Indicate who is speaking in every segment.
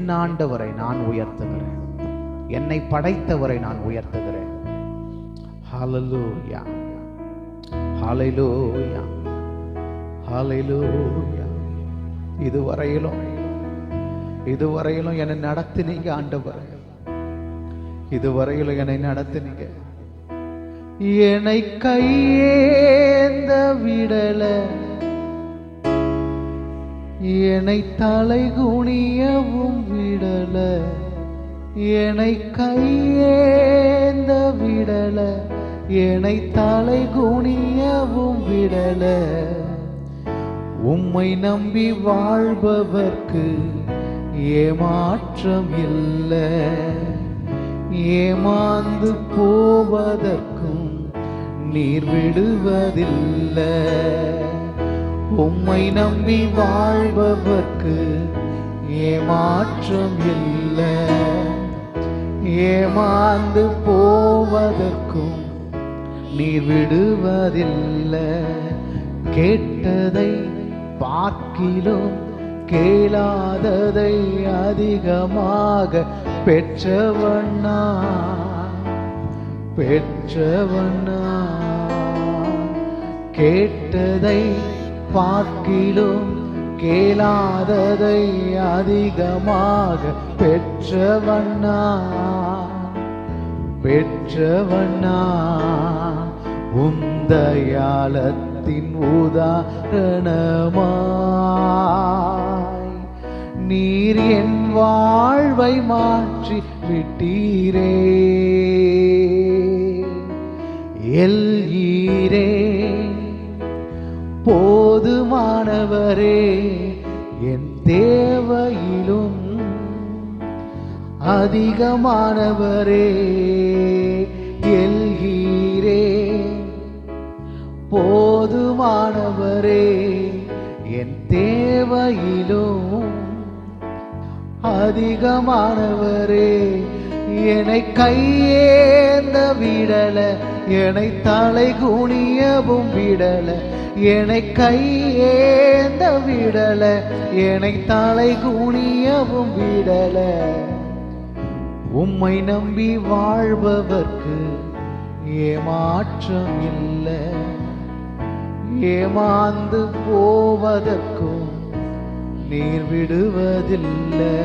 Speaker 1: என் ஆண்டவரை நான் உயர்த்துகிறேன், என்னை படைத்தவரை நான் உயர்த்துகிறேன். ஹல்லேலூயா, ஹல்லேலூயா, ஹல்லேலூயா. இதுவரையிலும் என்னை நடத்தினீங்க ஆண்டவரே, இதுவரையிலும் என்னை நடத்தினீங்க. என்னை கையேந்த விடல, என்னை தலை குனியவும் விடல, என்னை கையேந்த விடல, என்னை தலை குனியவும் விடல. உம்மை நம்பி வாழ்பவர்க்கு ஏமாற்றம் இல்லை, ஏமாந்து போவதற்கும் நீர் விடுவதில்லை. உம்மை நம்பி வாழ்பவர்க்கு ஏமாற்றம் இல்லை, ஏமாந்து போவதற்கும் நீர் விடுவதில்லை. கேட்டதை பார்க்கிலும் கேளாததை அதிகமாக பெற்றவண்ணா, பெற்றவண்ணா. கேட்டதை பார்க்கிலும் கேளாததை அதிகமாக பெற்றவண்ணா, பெற்றவண்ணா. உந்தயாளத்தின் உதாரணமாய் நீர் என் வாழ்வை மாற்றி விட்டீரே. எல்ஈரே போதுமானவரே, என் தேவையிலும் அதிகமானவரே. எல்ஈரே போதுமானவரே, என் தேவையிலும் அதிகமானவரே. என்னை கையேந்த விடல, என்னை தலை குனியவும் விடல, என்னை கையேந்த விடல, என்னை தலை குனியவும் விடல. உம்மை நம்பி வாழ்பவர்க்கு ஏமாற்றம் இல்லை, ஏமாந்து போவதற்கும் நீர் விடுவதில்லை.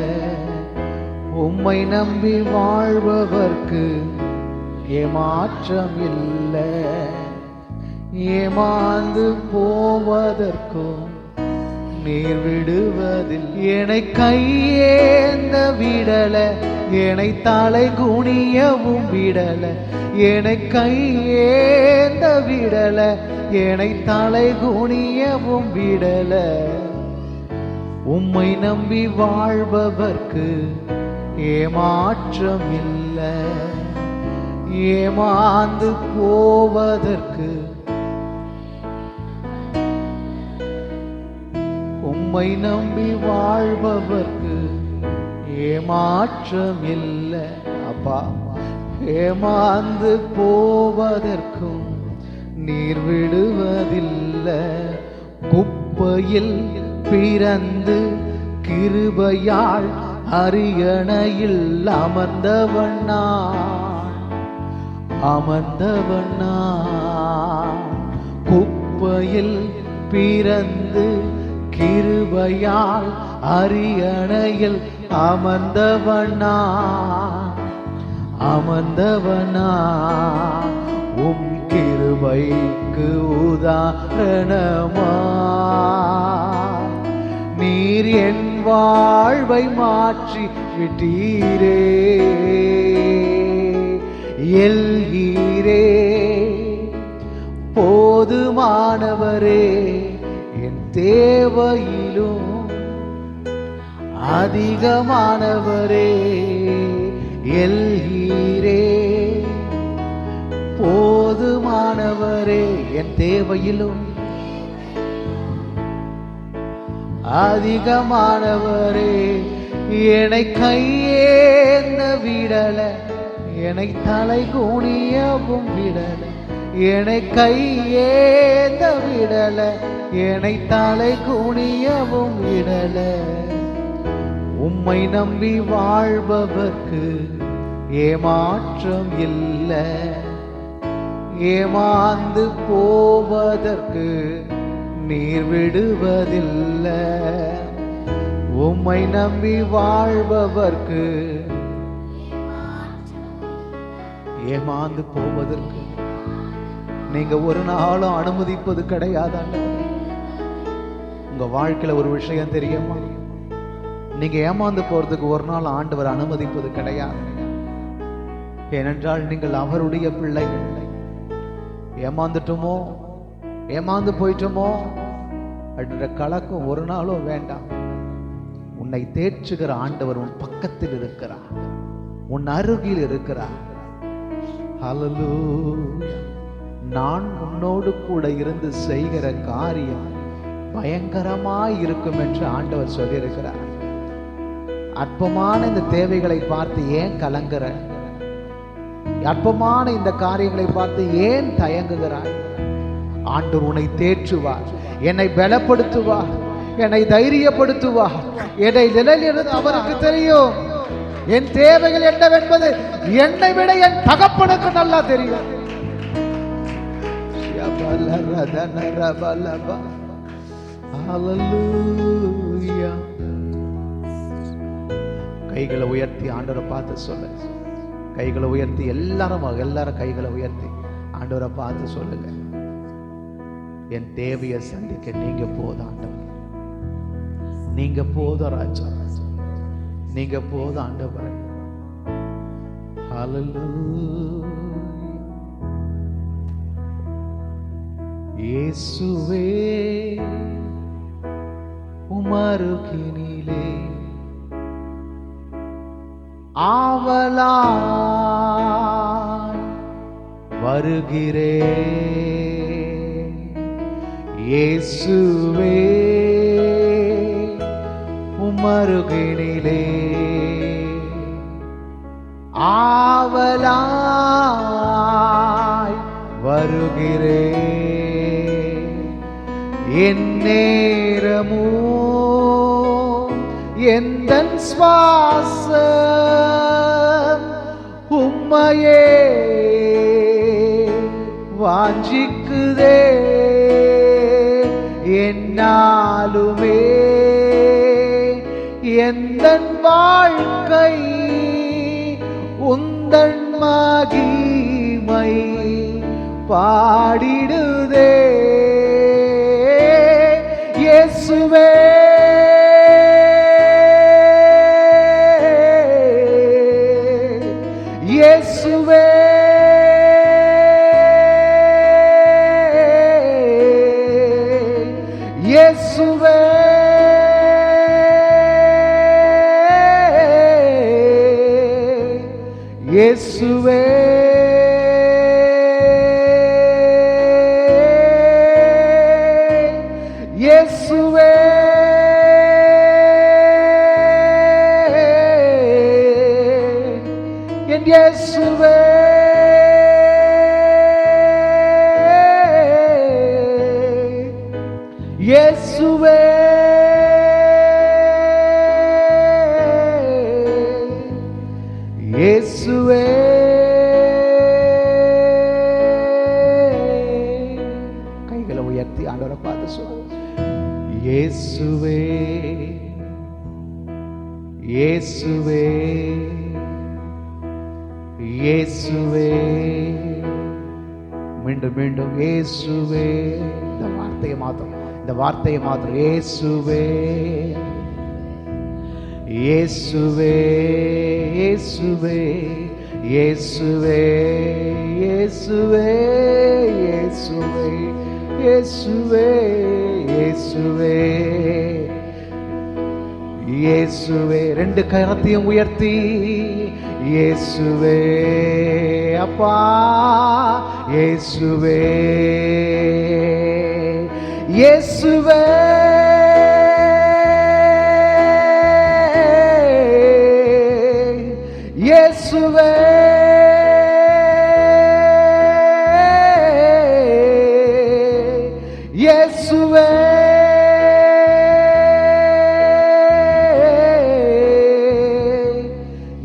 Speaker 1: உம்மை நம்பி வாழ்பவர்க்கு ஏமாற்றம் இல்லை, ஏமாந்து போவதற்கும் நீர் விடுவதில்லை. என்னை கையேந்த விடல, என்னை தலை குனியவும் விடல, என்னை கையேந்த விடல, என்னை தலை குனியவும் விடல. உம்மை நம்பி வாழ்பவர்க்கு ஏமாற்றம் இல்லை, ஏமாந்து போவதற்கு. உம்மை நம்பி வாழ்பவர்க்கு ஏமாற்றம் இல்லை அப்பா, ஏமாந்து போவதற்கும் நீர் விடுவதில்லை. குப்பையில் பிறந்து கிருபையால் அரியணையில் அமர்ந்தவண்ணா, அமர்ந்தவண்ணா. குப்பையில் பிறந்து கிருபையால் அரியணையில் அமர்ந்தவண்ணா, அமர்ந்தவனா. உம் கிருபைக்கு உதாரணமா நீர் என் வாழ்வை மாற்றி விட்டீரே. எல்ஈரே போதுமானவரே, என் தேவையிலும் அதிகமானவரே. எல்ஈரே போதுமானவரே, என் தேவையிலும் அதிகமானவரே. என்னை கையேந்த விடல, என்னை தலை குனியவும் விடல, என்னை கையேந்த விடல, என்னை தலை குனியவும் விடல. உம்மை நம்பி வாழ்பவர்க்கு ஏமாற்றம் இல்லை, ஏமாந்து போவதற்கு நீர் விடுவதில்லை. உம்மை நம்பி வாழ்பவர்க்கு ஏமாந்து போவதற்கு நீங்க ஒரு நாளும் அனுமதிப்பது கிடையாது. உங்க வாழ்க்கையில ஒரு விஷயம் தெரியுமா? நீங்க ஏமாந்து போறதுக்கு ஒரு நாள் ஆண்டவர் அனுமதிப்பது கிடையாது. ஏனென்றால் நீங்கள் அவருடைய பிள்ளை. ஏமாந்துட்டோமோ, ஏமாந்து போயிட்டோமோ அப்படின்ற கலக்கம் ஒரு நாளும் வேண்டாம். உன்னை தேற்றுகிற ஆண்டவர் உன் பக்கத்தில் இருக்கிறார், உன் அருகில் இருக்கிறார். ஹல்லேலூயா. நான் உன்னோடு கூட இருந்து செய்கிற காரியம் பயங்கரமாய் இருக்கும் என்று ஆண்டவர் சொல்லியிருக்கிறார். அற்பமான இந்த தேவைகளை பார்த்து ஏன் கலங்குற? அற்பமான இந்த காரியங்களை பார்த்து ஏன் தயங்குகிறாய்? ஆண்டவர் உன்னை தேற்றுவார், என்னை பலப்படுத்துவார், என்னை தைரியப்படுத்துவார். என்னை நிலையிலிருந்து அவருக்கு தெரியும். என் தேவைகள் என்னவென்பது என்னை விட என் தகப்பனுக்கு நல்லா தெரியும். கைகளை உயர்த்தி ஆண்டவரை பார்த்து சொல்ல. கைகளை உயர்த்தி எல்லாரும் கைகளை உயர்த்தி ஆண்டவரை பார்த்து சொல்லுங்க. என் தேவையை சந்திக்க நீங்க போதும் ஆண்டவர், நீங்க போதும் ராஜா, நீங்க போதும் ஆண்டவர். ஹல்லேலூயா. இயேசுவே உமருகினிலே ஆவலாய் வருகிறேன். இயேசுவே உமருகினிலே ஆவலாய் வருகிறேன். என் நேரமும் எந்தன் சுவாசம் உம்மையே வாஞ்சிக்குதே. என்னாலுமே எந்தன் வாழ்க்கை உந்தன் மகிமை பாடிடுதே. இயேசுவே இயேசுவே இயேசுவே இயேசுவே இயேசுவே என் இயேசுவே இயேசுவே இயேசுவே கைகளை உயர்த்தி ஆண்டவரை பார்த்து சொல்லு. இயேசுவே இயேசுவே இயேசுவே. மீண்டும் மீண்டும் இயேசுவே. இந்த வார்த்தையை மாத்திரம், இந்த வார்த்தையை மாத்திரம். இயேசுவே இயேசுவே இயேசுவே இயேசுவே இயேசுவே இயேசுவே இயேசுவே இயேசுவே இயேசுவே. ரெண்டு கரத்தையும் உயர்த்தி இயேசுவே அப்பா இயேசுவே இயேசுவே இயேசுவே இயேசுவே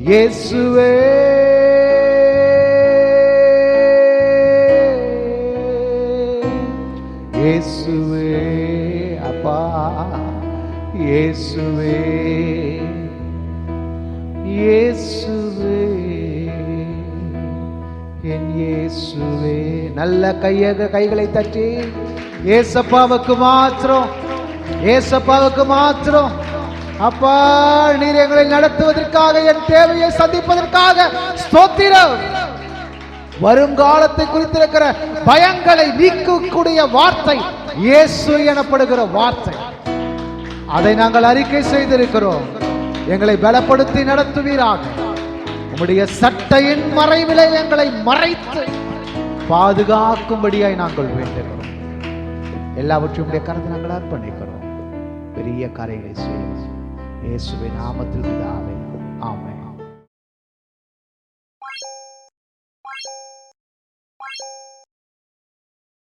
Speaker 1: இயேசுவே இயேசுவே அப்பா இயேசுவே இயேசுவே என் இயேசுவே. நல்ல கைகளை தட்டி ஏசப்பாவுக்கு மாத்திரம், ஏசப்பாவுக்கு மாத்திரம். அப்பா நீர் எங்களை நடத்துவதற்காக, என் தேவையை சந்திப்பதற்காக ஸ்தோத்திரம். வருங்காலத்தை குறித்திருக்கிற பயங்களை நீக்கக்கூடிய வார்த்தை இயேசு எனப்படுகிற வார்த்தை. அதை நாங்கள் அறிக்கை செய்திருக்கிறோம். எங்களை பலப்படுத்தி நடத்துவீராக. உம்முடைய சட்டையின் மறைவிலே எங்களை மறைத்து பாதுகாக்கும்படியாய் நாங்கள் வேண்டுகிறோம். எல்லாவற்றையும் உடைய கருத்து நாங்கள் அர்ப்பணிக்கிறோம். பெரிய காரியங்களை செய்யும் இயேசுவின் நாமத்தில் பிதாவே.